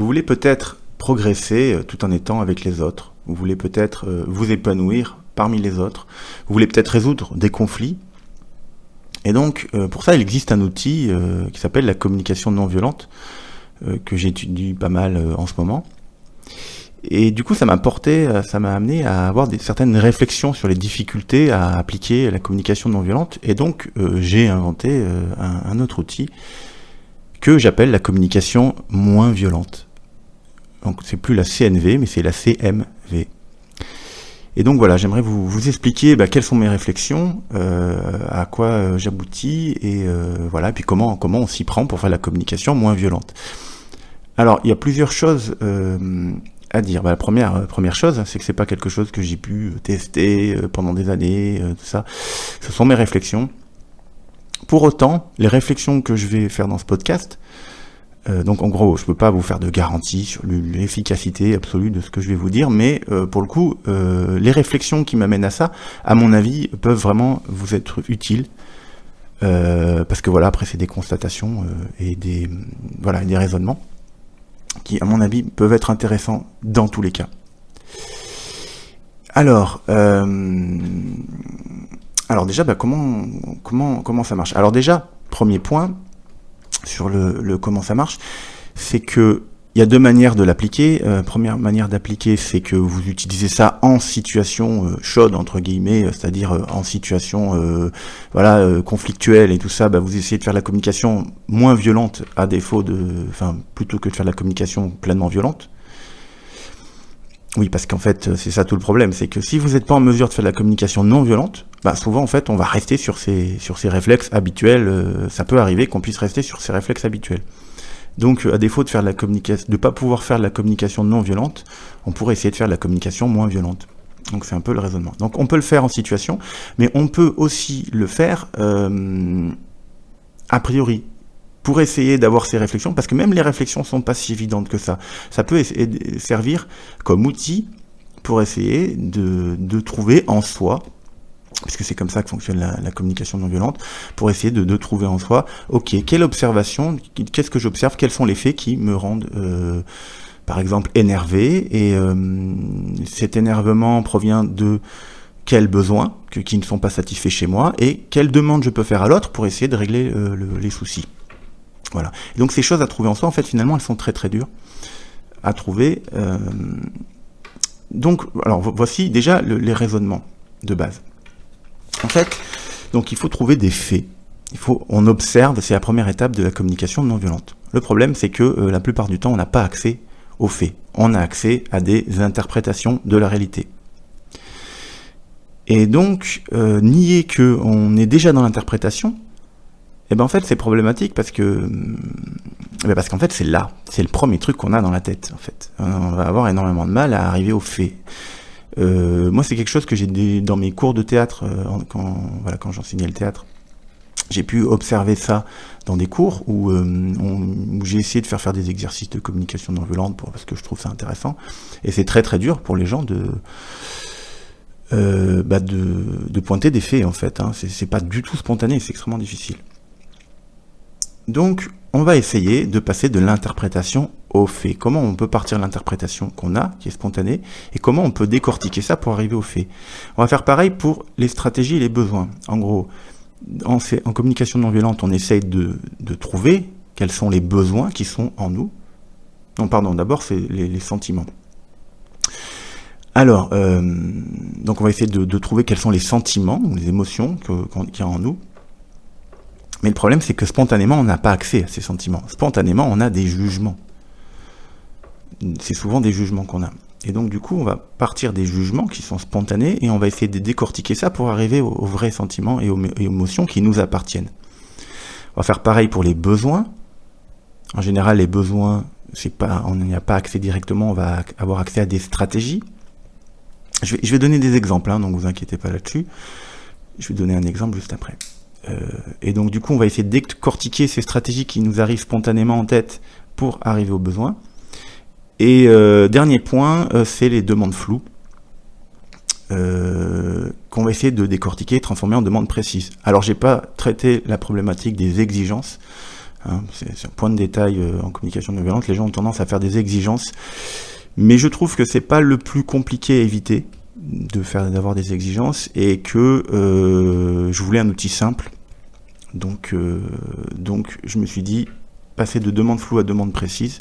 Vous voulez peut-être progresser tout en étant avec les autres. Vous voulez peut-être vous épanouir parmi les autres. Vous voulez peut-être résoudre des conflits. Et donc, pour ça, il existe un outil qui s'appelle la communication non violente, que j'étudie pas mal en ce moment. Et du coup, ça m'a amené à avoir certaines réflexions sur les difficultés à appliquer la communication non violente. Et donc, j'ai inventé un autre outil que j'appelle la communication moins violente. Donc, c'est plus la CNV, mais c'est la CMV. Et donc voilà, j'aimerais vous expliquer quelles sont mes réflexions, à quoi j'aboutis, et voilà, et puis comment on s'y prend pour faire la communication moins violente. Alors, il y a plusieurs choses à dire. La première chose, c'est que c'est pas quelque chose que j'ai pu tester pendant des années, tout ça. Ce sont mes réflexions. Pour autant, les réflexions que je vais faire dans ce podcast, donc en gros, je peux pas vous faire de garantie sur l'efficacité absolue de ce que je vais vous dire, mais pour le coup, les réflexions qui m'amènent à ça, à mon avis, peuvent vraiment vous être utiles. Parce que voilà, après c'est des constatations et des raisonnements qui, à mon avis, peuvent être intéressants dans tous les cas. Alors déjà, comment ça marche ? Alors déjà, premier point sur le comment ça marche, c'est que il y a deux manières de l'appliquer. Première manière d'appliquer, c'est que vous utilisez ça en situation chaude entre guillemets, c'est-à-dire en situation conflictuelle et tout ça. Vous essayez de faire la communication moins violente plutôt que de faire la communication pleinement violente. Oui, parce qu'en fait, c'est ça tout le problème, c'est que si vous n'êtes pas en mesure de faire la communication non violente, souvent en fait, on va rester sur ces réflexes habituels. Ça peut arriver qu'on puisse rester sur ces réflexes habituels. Donc, à défaut de pas pouvoir faire de la communication non violente, on pourrait essayer de faire de la communication moins violente. Donc, c'est un peu le raisonnement. Donc, on peut le faire en situation, mais on peut aussi le faire a priori, pour essayer d'avoir ces réflexions, parce que même les réflexions sont pas si évidentes que ça. Ça peut servir comme outil pour essayer de trouver en soi, puisque c'est comme ça que fonctionne la communication non violente, pour essayer de trouver en soi, quelle observation, qu'est-ce que j'observe, quels sont les faits qui me rendent, par exemple, énervé, et cet énervement provient de quels besoins qui ne sont pas satisfaits chez moi, et quelles demandes je peux faire à l'autre pour essayer de régler les soucis. Voilà. Et donc ces choses à trouver en soi, en fait, finalement, elles sont très très dures à trouver. Donc, alors voici déjà les raisonnements de base. En fait, donc il faut trouver des faits. On observe, c'est la première étape de la communication non violente. Le problème, c'est que la plupart du temps, on n'a pas accès aux faits. On a accès à des interprétations de la réalité. Et donc, nier qu'on est déjà dans l'interprétation, en fait, c'est problématique parce qu'en fait, c'est le premier truc qu'on a dans la tête, en fait. On va avoir énormément de mal à arriver aux faits. Moi, c'est quelque chose que j'ai dans mes cours de théâtre, quand j'enseignais le théâtre. J'ai pu observer ça dans des cours où j'ai essayé de faire des exercices de communication non violente parce que je trouve ça intéressant. Et c'est très très dur pour les gens de pointer des faits, en fait. C'est pas du tout spontané, c'est extrêmement difficile. Donc, on va essayer de passer de l'interprétation au fait. Comment on peut partir de l'interprétation qu'on a, qui est spontanée, et comment on peut décortiquer ça pour arriver au fait. On va faire pareil pour les stratégies et les besoins. En gros, en communication non violente, on essaye de trouver quels sont les besoins qui sont en nous. Non, pardon, d'abord, c'est les sentiments. Alors, donc on va essayer de trouver quels sont les sentiments, les émotions qu'il y a en nous. Mais le problème, c'est que spontanément, on n'a pas accès à ces sentiments. Spontanément, on a des jugements. C'est souvent des jugements qu'on a. Et donc, du coup, on va partir des jugements qui sont spontanés et on va essayer de décortiquer ça pour arriver aux vrais sentiments et aux émotions qui nous appartiennent. On va faire pareil pour les besoins. En général, les besoins, on n'y a pas accès directement, on va avoir accès à des stratégies. Je vais donner des exemples, donc vous inquiétez pas là-dessus. Je vais donner un exemple juste après. Et donc du coup on va essayer de décortiquer ces stratégies qui nous arrivent spontanément en tête pour arriver aux besoins. Et dernier point, c'est les demandes floues qu'on va essayer de décortiquer et transformer en demandes précises. Alors j'ai pas traité la problématique des exigences hein, c'est un point de détail en communication non violente. Les gens ont tendance à faire des exigences, mais je trouve que c'est pas le plus compliqué à éviter d'avoir des exigences, et que je voulais un outil simple. Donc je me suis dit, passer de demande floue à demande précise,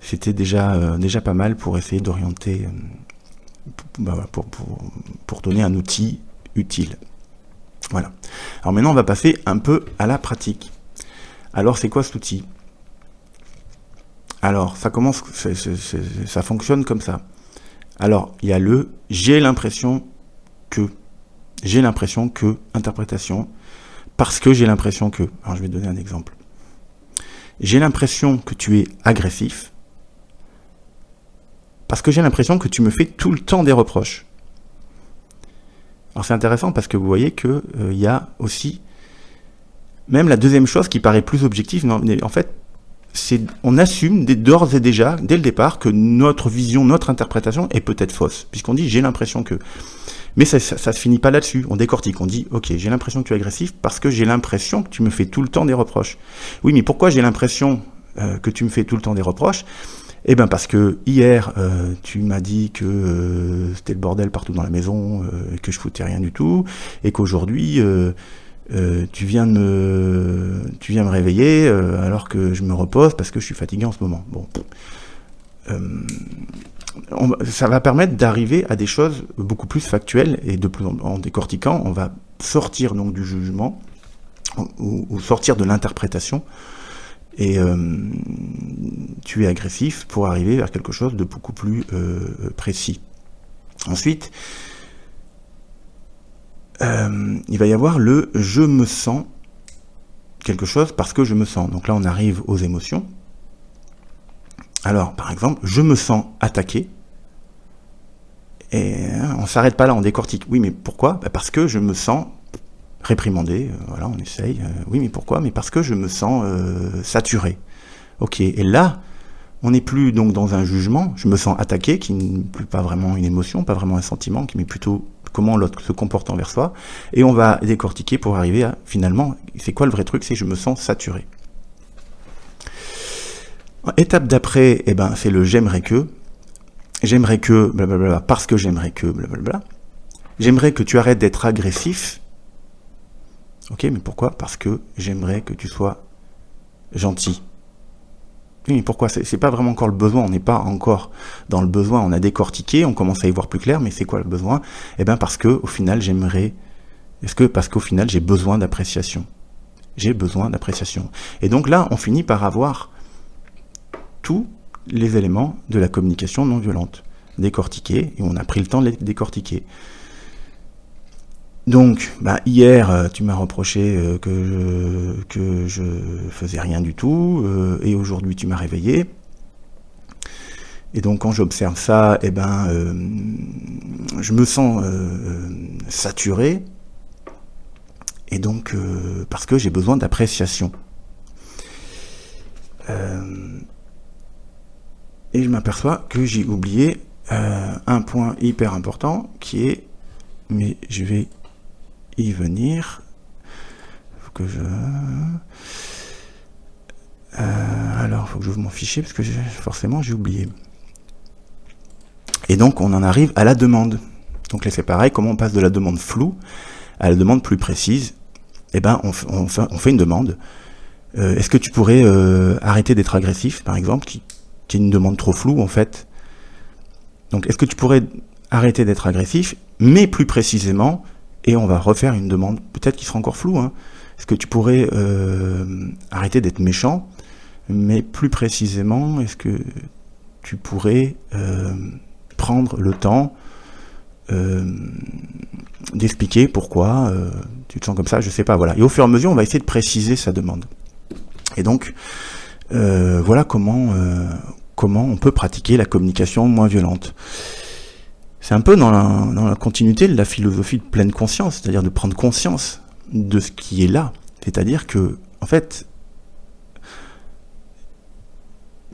c'était déjà pas mal pour essayer d'orienter, pour donner un outil utile. Voilà. Alors maintenant, on va passer un peu à la pratique. Alors, c'est quoi cet outil? Alors, ça fonctionne comme ça. Alors, il y a le « j'ai l'impression que », interprétation, parce que j'ai l'impression que. Alors, je vais donner un exemple. J'ai l'impression que tu es agressif, parce que j'ai l'impression que tu me fais tout le temps des reproches. Alors c'est intéressant parce que vous voyez qu'il y a aussi même la deuxième chose qui paraît plus objective. En fait, on assume d'ores et déjà, dès le départ, que notre vision, notre interprétation est peut-être fausse, puisqu'on dit « j'ai l'impression que ». Mais ça se finit pas là-dessus, on décortique, on dit « ok, j'ai l'impression que tu es agressif parce que j'ai l'impression que tu me fais tout le temps des reproches ». Oui, mais pourquoi j'ai l'impression que tu me fais tout le temps des reproches ? Eh bien parce que hier, tu m'as dit que c'était le bordel partout dans la maison, que je foutais rien du tout, et qu'aujourd'hui, tu viens me réveiller alors que je me repose parce que je suis fatigué en ce moment. Bon, ça va permettre d'arriver à des choses beaucoup plus factuelles, et en décortiquant, on va sortir donc du jugement, ou sortir de l'interprétation, et tu es agressif pour arriver vers quelque chose de beaucoup plus précis. Ensuite, il va y avoir le « je me sens quelque chose parce que je me sens ». Donc là, on arrive aux émotions. Alors, par exemple, je me sens attaqué. Et on s'arrête pas là, on décortique. Oui, mais pourquoi ? Parce que je me sens réprimandé, voilà, on essaye. Oui, mais pourquoi ? Mais parce que je me sens saturé. Ok, et là, on n'est plus donc dans un jugement, je me sens attaqué, qui n'est plus pas vraiment une émotion, pas vraiment un sentiment, mais plutôt comment l'autre se comporte envers soi, et on va décortiquer pour arriver à, finalement, c'est quoi le vrai truc ? C'est je me sens saturé. Étape d'après, c'est le « j'aimerais que », blablabla, parce que j'aimerais que, blablabla. J'aimerais que tu arrêtes d'être agressif. Ok, mais pourquoi ? Parce que j'aimerais que tu sois gentil. Oui, mais pourquoi ? C'est pas vraiment encore le besoin, on n'est pas encore dans le besoin, on a décortiqué, on commence à y voir plus clair, mais c'est quoi le besoin ? Parce que au final, parce qu'au final, j'ai besoin d'appréciation. J'ai besoin d'appréciation. Et donc là, on finit par avoir tous les éléments de la communication non violente décortiqués, et on a pris le temps de les décortiquer. Donc, hier, tu m'as reproché que je faisais rien du tout, et aujourd'hui tu m'as réveillé. Et donc, quand j'observe ça, je me sens saturé, et donc, parce que j'ai besoin d'appréciation. Et je m'aperçois que j'ai oublié un point hyper important, qui est, mais je vais y venir, faut que je faut que j'ouvre mon fichier parce que forcément j'ai oublié. Et donc on en arrive à la demande. Donc là c'est pareil, comment on passe de la demande floue à la demande plus précise ? On fait une demande. Est-ce que tu pourrais arrêter d'être agressif, par exemple, qui est une demande trop floue en fait. Donc est-ce que tu pourrais arrêter d'être agressif, mais plus précisément, et on va refaire une demande, peut-être qui sera encore floue, hein. Est-ce que tu pourrais arrêter d'être méchant, mais plus précisément, est-ce que tu pourrais prendre le temps d'expliquer pourquoi tu te sens comme ça, je sais pas, voilà. Et au fur et à mesure, on va essayer de préciser sa demande. Et donc, voilà comment on peut pratiquer la communication moins violente. C'est un peu dans la continuité de la philosophie de pleine conscience, c'est-à-dire de prendre conscience de ce qui est là. C'est-à-dire que, en fait,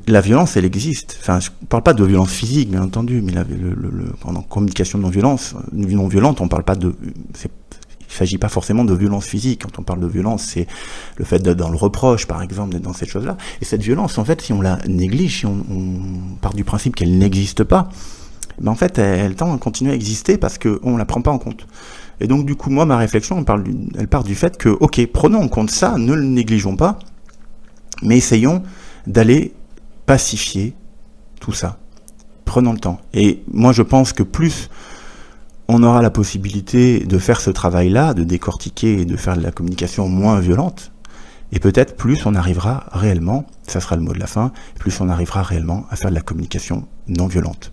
la violence, elle existe. Enfin, je ne parle pas de violence physique, bien entendu, mais en communication non violente, on parle pas de... Il ne s'agit pas forcément de violence physique. Quand on parle de violence, c'est le fait d'être dans le reproche, par exemple, d'être dans cette chose-là. Et cette violence, en fait, si on la néglige, si on part du principe qu'elle n'existe pas, en fait, elle tend à continuer à exister parce qu'on ne la prend pas en compte. Et donc, du coup, moi, ma réflexion, elle part du fait que, ok, prenons en compte ça, ne le négligeons pas, mais essayons d'aller pacifier tout ça. Prenons le temps. Et moi, je pense que plus on aura la possibilité de faire ce travail-là, de décortiquer et de faire de la communication moins violente, et peut-être plus on arrivera réellement, ça sera le mot de la fin, plus on arrivera réellement à faire de la communication non violente.